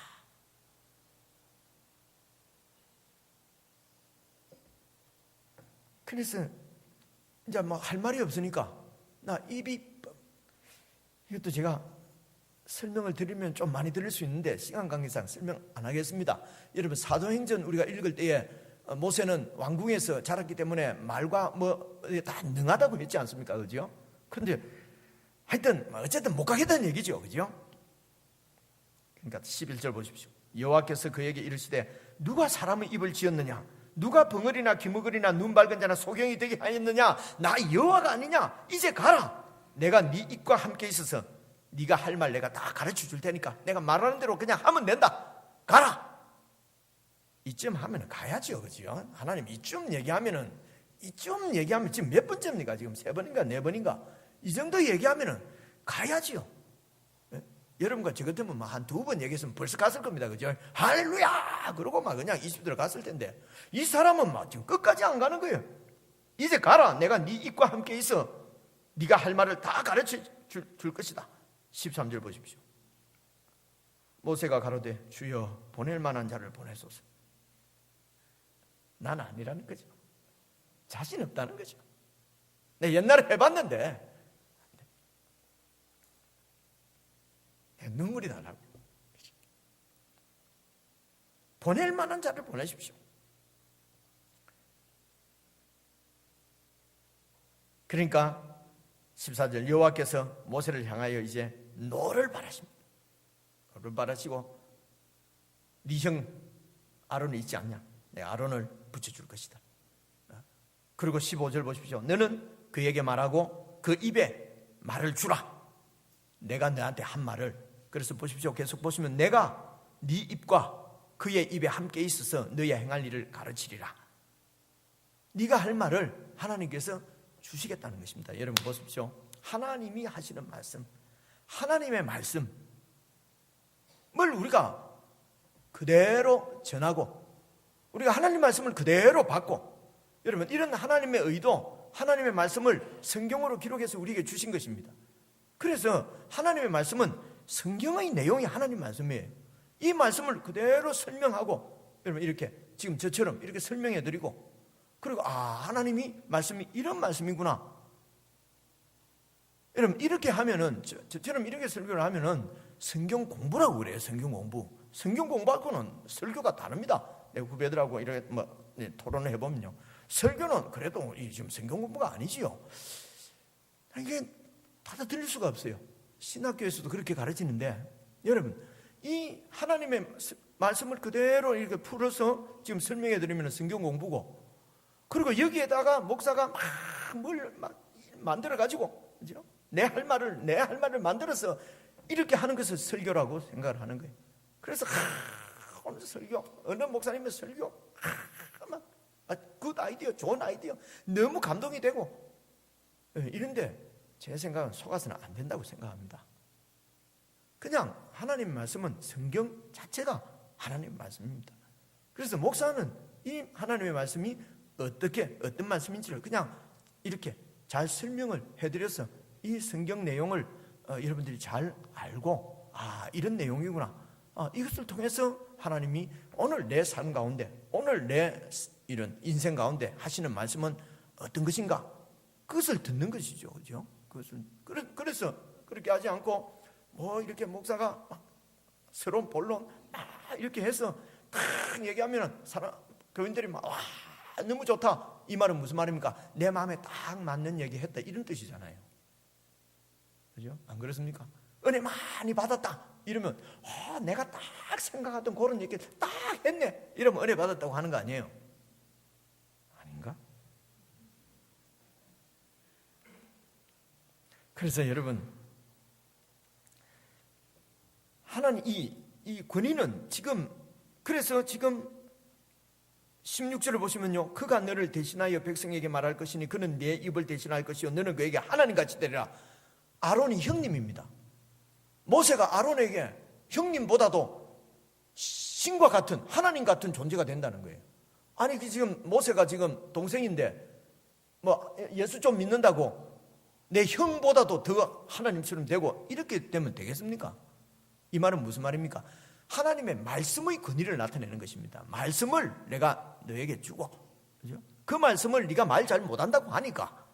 그래서 이제 뭐 할 말이 없으니까 나 이것도 제가 설명을 드리면 좀 많이 드릴 수 있는데 시간 관계상 설명 안 하겠습니다. 여러분, 사도행전 우리가 읽을 때에 모세는 왕궁에서 자랐기 때문에 말과 뭐 다 능하다고 했지 않습니까? 그죠? 그런데 하여튼 어쨌든 못 가겠다는 얘기죠. 그죠? 그러니까 11절 보십시오. 여호와께서 그에게 이르시되 누가 사람의 입을 지었느냐? 누가 벙어리나 기머거리나 눈 밝은 자나 소경이 되게 하였느냐? 나 여호와가 아니냐? 이제 가라. 내가 네 입과 함께 있어서 네가 할 말 내가 다 가르쳐 줄 테니까 내가 말하는 대로 그냥 하면 된다. 가라. 이쯤 하면 가야죠. 그죠? 하나님 이쯤 얘기하면 지금 몇 번째입니까? 지금 3번인가 4번인가 이 정도 얘기하면 가야지요. 여러분과 저 같으면 한 2번 얘기했으면 벌써 갔을 겁니다. 그죠? 할렐루야! 그러고 막 그냥 20대로 갔을 텐데, 이 사람은 막 지금 끝까지 안 가는 거예요. 이제 가라. 내가 네 입과 함께 있어. 네가 할 말을 다 가르쳐 줄 것이다. 13절 보십시오. 모세가 가로되 주여 보낼 만한 자를 보내소서. 난 아니라는 거죠. 자신 없다는 거죠. 내 옛날에 해봤는데 눈물이 나라고. 보낼 만한 자를 보내십시오. 그러니까 14절 여호와께서 모세를 향하여 이제 노를 바라십니다. 노를 바라시고 네 형 아론이 있지 않냐? 내가 아론을 붙여줄 것이다. 그리고 15절 보십시오. 너는 그에게 말하고 그 입에 말을 주라. 내가 너한테 한 말을. 그래서 보십시오. 계속 보시면 내가 네 입과 그의 입에 함께 있어서 너의 행할 일을 가르치리라. 네가 할 말을 하나님께서 주시겠다는 것입니다. 여러분 보십시오. 하나님이 하시는 말씀, 하나님의 말씀을 우리가 그대로 전하고 우리가 하나님 말씀을 그대로 받고, 여러분 이런 하나님의 의도, 하나님의 말씀을 성경으로 기록해서 우리에게 주신 것입니다. 그래서 하나님의 말씀은 성경의 내용이 하나님 말씀이에요. 이 말씀을 그대로 설명하고, 여러분 이렇게 지금 저처럼 이렇게 설명해 드리고, 그리고 하나님이 말씀이 이런 말씀이구나. 여러분 이렇게 하면은, 저처럼 이렇게 설교를 하면은 성경 공부라고 그래요. 성경 공부. 성경 공부하고는 설교가 다릅니다. 내 후배들하고 이렇게 토론을 해보면요, 설교는 그래도 지금 성경 공부가 아니지요. 이게 받아들일 수가 없어요. 신학교에서도 그렇게 가르치는데, 여러분 이 하나님의 말씀을 그대로 이렇게 풀어서 지금 설명해 드리면 성경 공부고, 그리고 여기에다가 목사가 뭘 만들어 가지고, 그죠? 내 할 말을 만들어서 이렇게 하는 것을 설교라고 생각을 하는 거예요. 그래서 오늘 설교, 어느 목사님의 설교, 굿 아이디어, 좋은 아이디어, 너무 감동이 되고, 이런데 제 생각은 속아서는 안 된다고 생각합니다. 그냥 하나님 말씀은 성경 자체가 하나님 말씀입니다. 그래서 목사는 이 하나님의 말씀이 어떤 말씀인지를 그냥 이렇게 잘 설명을 해드려서 이 성경 내용을 여러분들이 잘 알고, 이런 내용이구나, 이것을 통해서 하나님이 오늘 내 삶 가운데, 오늘 내 이런 인생 가운데 하시는 말씀은 어떤 것인가, 그것을 듣는 것이죠. 그죠? 그래서 그렇게 하지 않고 이렇게 목사가 새로운 본론 이렇게 해서 탁 얘기하면 교인들이 너무 좋다. 이 말은 무슨 말입니까? 내 마음에 딱 맞는 얘기 했다, 이런 뜻이잖아요. 그죠? 안 그렇습니까? 은혜 많이 받았다 이러면 내가 딱 생각하던 그런 얘기를 딱 했네, 이러면 은혜 받았다고 하는 거 아니에요? 아닌가? 그래서 여러분, 하나님 이 권위는 그래서 지금 16절을 보시면요, 그가 너를 대신하여 백성에게 말할 것이니 그는 네 입을 대신할 것이요 너는 그에게 하나님같이 되리라. 아론이 형님입니다. 모세가 아론에게 형님보다도 신과 같은, 하나님 같은 존재가 된다는 거예요. 아니 지금 모세가 지금 동생인데 예수 좀 믿는다고 내 형보다도 더 하나님처럼 되고 이렇게 되면 되겠습니까? 이 말은 무슨 말입니까? 하나님의 말씀의 권위를 나타내는 것입니다. 말씀을 내가 너에게 주고, 그죠? 그 말씀을 네가 말 잘 못한다고 하니까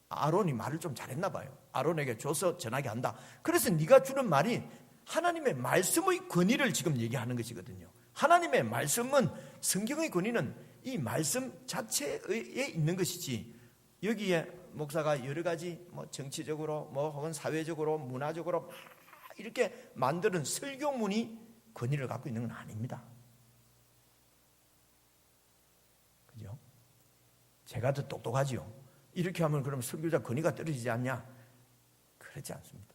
아론이 말을 좀 잘했나 봐요. 아론에게 줘서 전하게 한다. 그래서 네가 주는 말이 하나님의 말씀의 권위를 지금 얘기하는 것이거든요. 하나님의 말씀은, 성경의 권위는 이 말씀 자체에 있는 것이지, 여기에 목사가 여러 가지 정치적으로 혹은 사회적으로 문화적으로 이렇게 만드는 설교문이 권위를 갖고 있는 건 아닙니다. 그죠? 제가 더 똑똑하지요. 이렇게 하면 그럼 설교자 권위가 떨어지지 않냐? 그렇지 않습니다.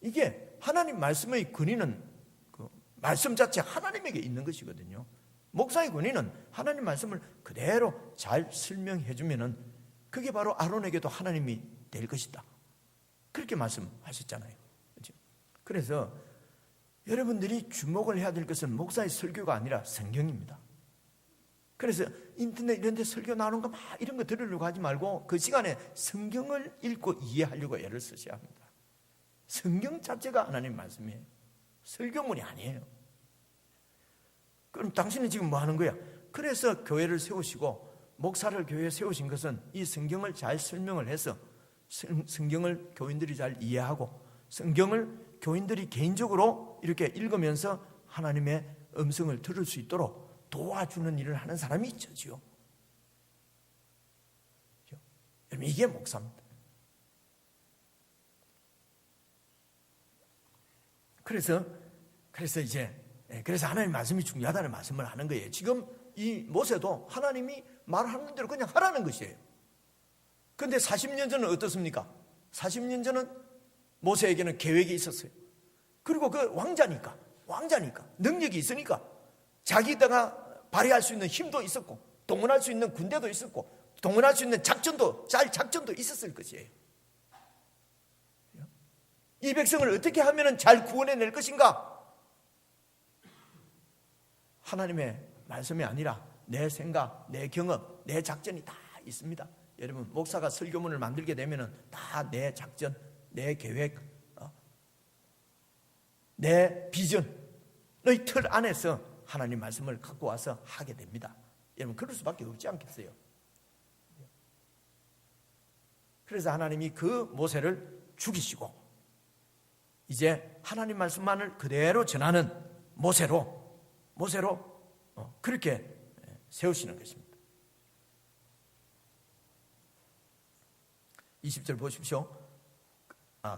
이게 하나님 말씀의 권위는 그 말씀 자체 하나님에게 있는 것이거든요. 목사의 권위는 하나님 말씀을 그대로 잘 설명해 주면은 그게 바로 아론에게도 하나님이 될 것이다. 그렇게 말씀하셨잖아요. 그렇죠? 그래서 여러분들이 주목을 해야 될 것은 목사의 설교가 아니라 성경입니다. 그래서 인터넷 이런 데 설교 나오는 거 막 이런 거 들으려고 하지 말고 그 시간에 성경을 읽고 이해하려고 애를 쓰셔야 합니다. 성경 자체가 하나님의 말씀이에요. 설교문이 아니에요. 그럼 당신은 지금 뭐 하는 거야? 그래서 교회를 세우시고 목사를 교회에 세우신 것은 이 성경을 잘 설명을 해서 성경을 교인들이 잘 이해하고 성경을 교인들이 개인적으로 이렇게 읽으면서 하나님의 음성을 들을 수 있도록 도와주는 일을 하는 사람이 있죠. 여러분, 이게 목사입니다. 그래서 하나님 말씀이 중요하다는 말씀을 하는 거예요. 지금 이 모세도 하나님이 말하는 대로 그냥 하라는 것이에요. 그런데 40년 전은 어떻습니까? 40년 전은 모세에게는 계획이 있었어요. 그리고 그 왕자니까 능력이 있으니까 자기다가 발휘할 수 있는 힘도 있었고 동원할 수 있는 군대도 있었고 동원할 수 있는 작전도 있었을 것이에요. 이 백성을 어떻게 하면 잘 구원해낼 것인가? 하나님의 말씀이 아니라 내 생각, 내 경험, 내 작전이 다 있습니다. 여러분, 목사가 설교문을 만들게 되면 다 내 작전, 내 계획, 내 비전의 틀 안에서 하나님 말씀을 갖고 와서 하게 됩니다. 여러분, 그럴 수밖에 없지 않겠어요? 그래서 하나님이 그 모세를 죽이시고 이제 하나님 말씀만을 그대로 전하는 모세로 그렇게 세우시는 것입니다. 20절 보십시오.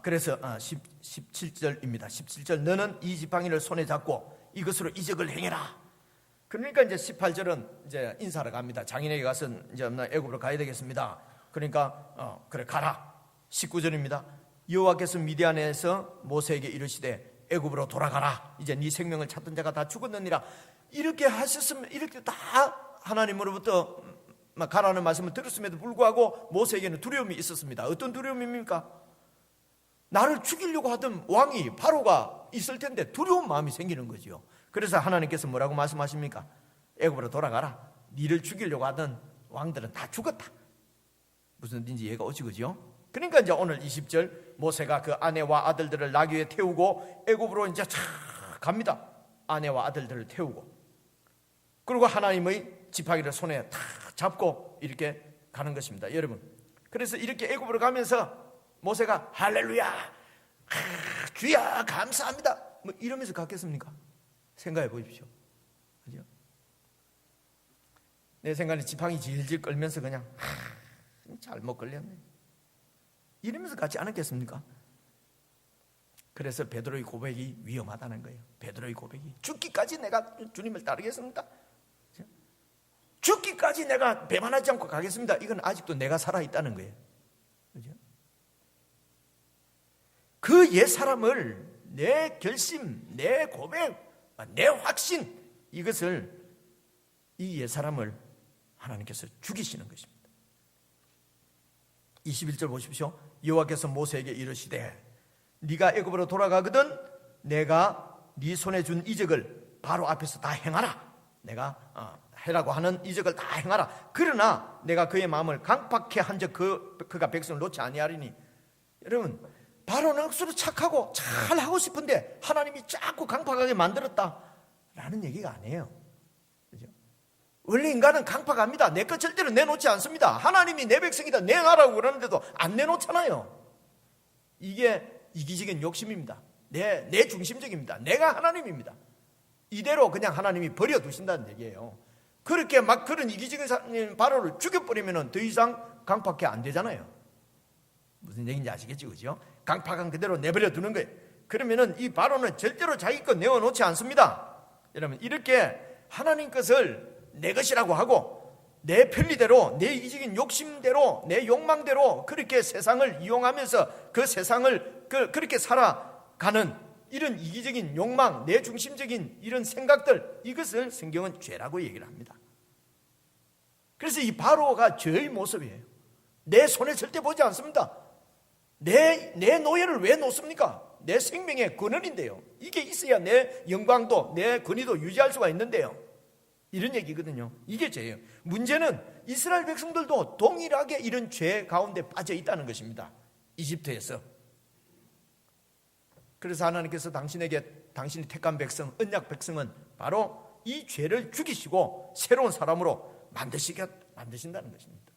그래서 17절입니다. 17절 너는 이 지팡이를 손에 잡고 이것으로 이적을 행해라. 그러니까 이제 18절은 이제 인사를 갑니다. 장인에게 가서 이제 애굽으로 가야 되겠습니다. 그러니까 그래 가라. 19절입니다. 여호와께서 미디안에서 모세에게 이르시되 애굽으로 돌아가라. 이제 네 생명을 찾던 자가 다 죽었느니라. 이렇게 하셨으면 이렇게 다 하나님으로부터 가라는 말씀을 들었음에도 불구하고 모세에게는 두려움이 있었습니다. 어떤 두려움입니까? 나를 죽이려고 하던 왕이 바로가 있을 텐데 두려운 마음이 생기는 거지요. 그래서 하나님께서 뭐라고 말씀하십니까? 애굽으로 돌아가라. 니를 죽이려고 하던 왕들은 다 죽었다. 무슨 뜻인지 이해가 오지, 그죠? 그러니까 이제 오늘 20절 모세가 그 아내와 아들들을 나귀에 태우고 애굽으로 이제 쫙 갑니다. 아내와 아들들을 태우고 그리고 하나님의 지팡이를 손에 탁 잡고 이렇게 가는 것입니다. 여러분, 그래서 이렇게 애굽으로 가면서 모세가 할렐루야, 주야 감사합니다 뭐 이러면서 갔겠습니까? 생각해 보십시오. 그죠? 내 생각에 지팡이 질질 끌면서 그냥 잘못 걸렸네 이러면서 가지 않았겠습니까? 그래서 베드로의 고백이 위험하다는 거예요. 베드로의 고백이 죽기까지 내가 주님을 따르겠습니다. 죽기까지 내가 배반하지 않고 가겠습니다. 이건 아직도 내가 살아있다는 거예요. 그죠? 그 옛사람을 내 결심, 내 고백, 내 확신 이것을 이 옛사람을 하나님께서 죽이시는 것입니다. 21절 보십시오. 여호와께서 모세에게 이르시되 네가 애굽으로 돌아가거든 내가 네 손에 준 이적을 바로 앞에서 다 행하라. 내가 해라고 하는 이적을 다 행하라. 그러나 내가 그의 마음을 강팍해 한즉 그가 백성을 놓지 아니하리니. 여러분, 바로는 억수로 착하고 잘 하고 싶은데 하나님이 자꾸 강팍하게 만들었다라는 얘기가 아니에요. 그죠? 원래 인간은 강팍합니다. 내 것 절대로 내놓지 않습니다. 하나님이 내 백성이다 내놔라고 그러는데도 안 내놓잖아요. 이게 이기적인 욕심입니다. 내 중심적입니다. 내가 하나님입니다. 이대로 그냥 하나님이 버려두신다는 얘기예요. 그렇게 막 그런 이기적인 바로를 죽여버리면 더 이상 강팍해 안 되잖아요. 무슨 얘기인지 아시겠죠? 그죠? 강팍한 그대로 내버려 두는 거예요. 그러면은 이 바로는 절대로 자기 것 내어놓지 않습니다. 여러분, 이렇게 하나님 것을 내 것이라고 하고 내 편리대로, 내 이기적인 욕심대로, 내 욕망대로 그렇게 세상을 이용하면서 그 세상을 그렇게 살아가는 이런 이기적인 욕망, 내 중심적인 이런 생각들, 이것을 성경은 죄라고 얘기를 합니다. 그래서 이 바로가 죄의 모습이에요. 내 손에 절대 보지 않습니다. 내 노예를 왜 놓습니까? 내 생명의 근원인데요. 이게 있어야 내 영광도 내 권위도 유지할 수가 있는데요. 이런 얘기거든요. 이게 죄예요. 문제는 이스라엘 백성들도 동일하게 이런 죄 가운데 빠져 있다는 것입니다. 이집트에서. 그래서 하나님께서 당신이 택한 백성, 언약 백성은 바로 이 죄를 죽이시고 새로운 사람으로 만드신다는 것입니다.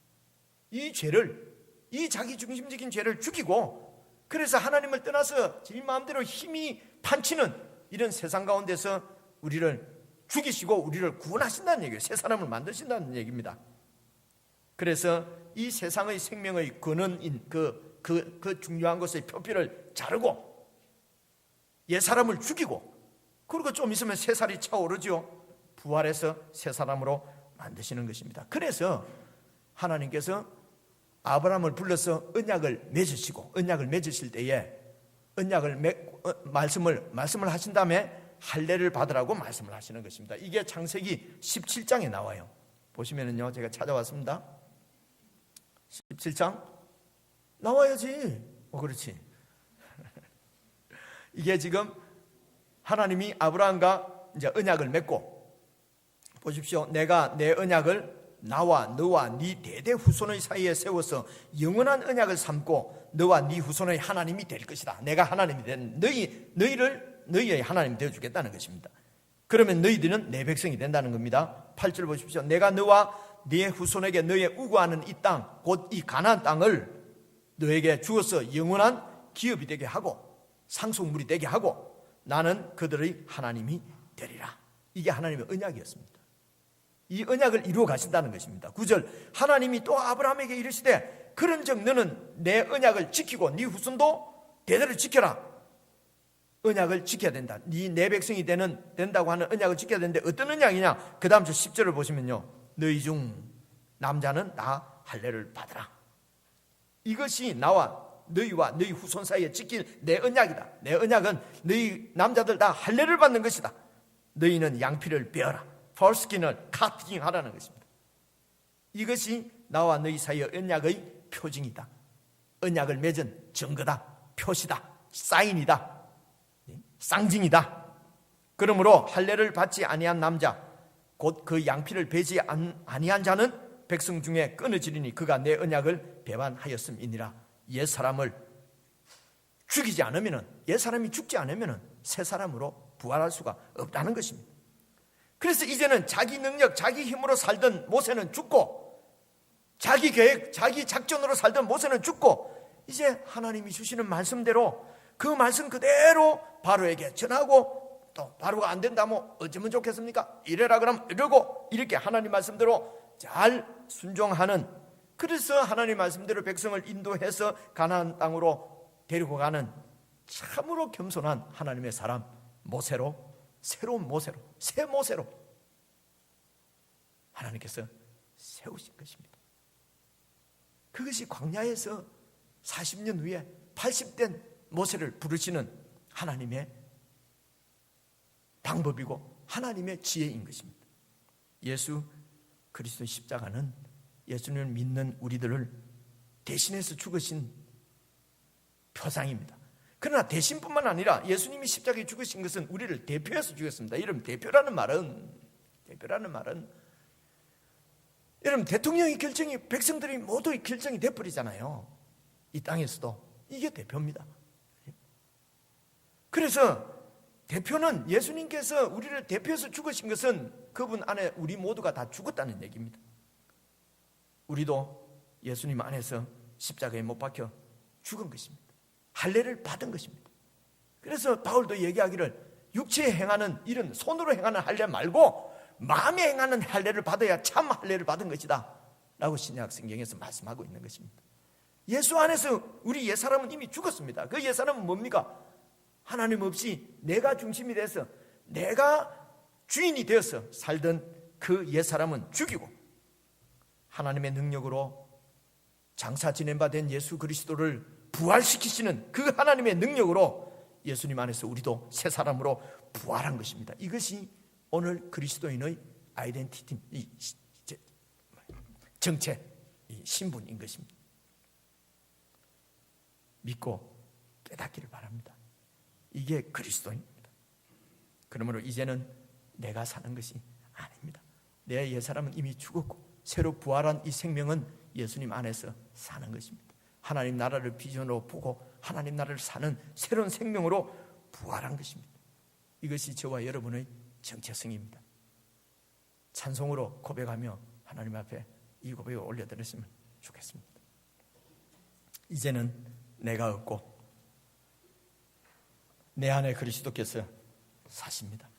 이 죄를, 이 자기 중심적인 죄를 죽이고, 그래서 하나님을 떠나서 지 마음대로 힘이 판치는 이런 세상 가운데서 우리를 죽이시고 우리를 구원하신다는 얘기예요. 새 사람을 만드신다는 얘기입니다. 그래서 이 세상의 생명의 근원인 그 중요한 것의 표피를 자르고 옛 사람을 죽이고, 그리고 좀 있으면 새 살이 차오르죠. 부활해서 새 사람으로 만드시는 것입니다. 그래서 하나님께서 아브라함을 불러서 언약을 맺으실 때에 말씀을 하신 다음에 할례를 받으라고 말씀을 하시는 것입니다. 이게 창세기 17장에 나와요. 보시면은요, 제가 찾아왔습니다. 17장 나와야지. 그렇지. 이게 지금 하나님이 아브라함과 이제 언약을 맺고, 보십시오. 내가 내 언약을 나와 너와 네 대대 후손의 사이에 세워서 영원한 언약을 삼고 너와 네 후손의 하나님이 될 것이다. 내가 하나님이 된 너희의 하나님이 되어주겠다는 것입니다. 그러면 너희들은 내 백성이 된다는 겁니다. 8절 보십시오. 내가 너와 네 후손에게 너의 우거하는 이 땅, 곧 이 가나안 땅을 너에게 주어서 영원한 기업이 되게 하고 상속물이 되게 하고 나는 그들의 하나님이 되리라. 이게 하나님의 언약이었습니다. 이 언약을 이루어 가신다는 것입니다. 9절, 하나님이 또 아브라함에게 이르시되 그런즉 너는 내 언약을 지키고 네 후손도 대대로 지켜라. 언약을 지켜야 된다. 내 백성이 된다고 하는 언약을 지켜야 되는데 어떤 언약이냐? 그 다음 절 10절을 보시면요, 너희 중 남자는 다 할례를 받으라. 이것이 나와 너희와 너희 후손 사이에 지킬 내 언약이다. 내 언약은 너희 남자들 다 할례를 받는 것이다. 너희는 양피를 베어라. 펄스킨을 카팅하라는 것입니다. 이것이 나와 너희 사이의 언약의 표징이다. 언약을 맺은 증거다. 표시다. 사인이다. 상징이다. 그러므로 할례를 받지 아니한 남자, 곧 그 양피를 베지 아니한 자는 백성 중에 끊어지리니 그가 내 언약을 배반하였음이니라. 옛사람을 죽이지 않으면, 옛사람이 죽지 않으면 새 사람으로 부활할 수가 없다는 것입니다. 그래서 이제는 자기 능력, 자기 힘으로 살던 모세는 죽고, 자기 계획, 자기 작전으로 살던 모세는 죽고, 이제 하나님이 주시는 말씀대로 그 말씀 그대로 바로에게 전하고, 또 바로가 안 된다면 어쩌면 좋겠습니까? 이래라 그러면 이러고, 이렇게 하나님 말씀대로 잘 순종하는, 그래서 하나님 말씀대로 백성을 인도해서 가나안 땅으로 데리고 가는 참으로 겸손한 하나님의 사람 모세로, 새로운 모세로, 새 모세로 하나님께서 세우신 것입니다. 그것이 광야에서 40년 후에 80된 모세를 부르시는 하나님의 방법이고 하나님의 지혜인 것입니다. 예수 그리스도의 십자가는 예수님을 믿는 우리들을 대신해서 죽으신 표상입니다. 그러나 대신뿐만 아니라 예수님이 십자가에 죽으신 것은 우리를 대표해서 죽였습니다. 여러분, 대표라는 말은 여러분, 대통령의 결정이 백성들이 모두의 결정이 돼버리잖아요. 이 땅에서도 이게 대표입니다. 그래서 대표는, 예수님께서 우리를 대표해서 죽으신 것은 그분 안에 우리 모두가 다 죽었다는 얘기입니다. 우리도 예수님 안에서 십자가에 못 박혀 죽은 것입니다. 할례를 받은 것입니다. 그래서 바울도 얘기하기를 육체에 행하는 이런 손으로 행하는 할례 말고 마음에 행하는 할례를 받아야 참 할례를 받은 것이다 라고 신약 성경에서 말씀하고 있는 것입니다. 예수 안에서 우리 옛사람은 이미 죽었습니다. 그 옛사람은 뭡니까? 하나님 없이 내가 중심이 돼서 내가 주인이 되어서 살던 그 옛사람은 죽이고 하나님의 능력으로 장사 지낸 바 된 예수 그리스도를 부활시키시는 그 하나님의 능력으로 예수님 안에서 우리도 새 사람으로 부활한 것입니다. 이것이 오늘 그리스도인의 아이덴티티, 정체, 신분인 것입니다. 믿고 깨닫기를 바랍니다. 이게 그리스도입니다. 그러므로 이제는 내가 사는 것이 아닙니다. 내 옛사람은 이미 죽었고 새로 부활한 이 생명은 예수님 안에서 사는 것입니다. 하나님 나라를 비전으로 보고 하나님 나라를 사는 새로운 생명으로 부활한 것입니다. 이것이 저와 여러분의 정체성입니다. 찬송으로 고백하며 하나님 앞에 이 고백을 올려드렸으면 좋겠습니다. 이제는 내가 없고 내 안에 그리스도께서 사십니다.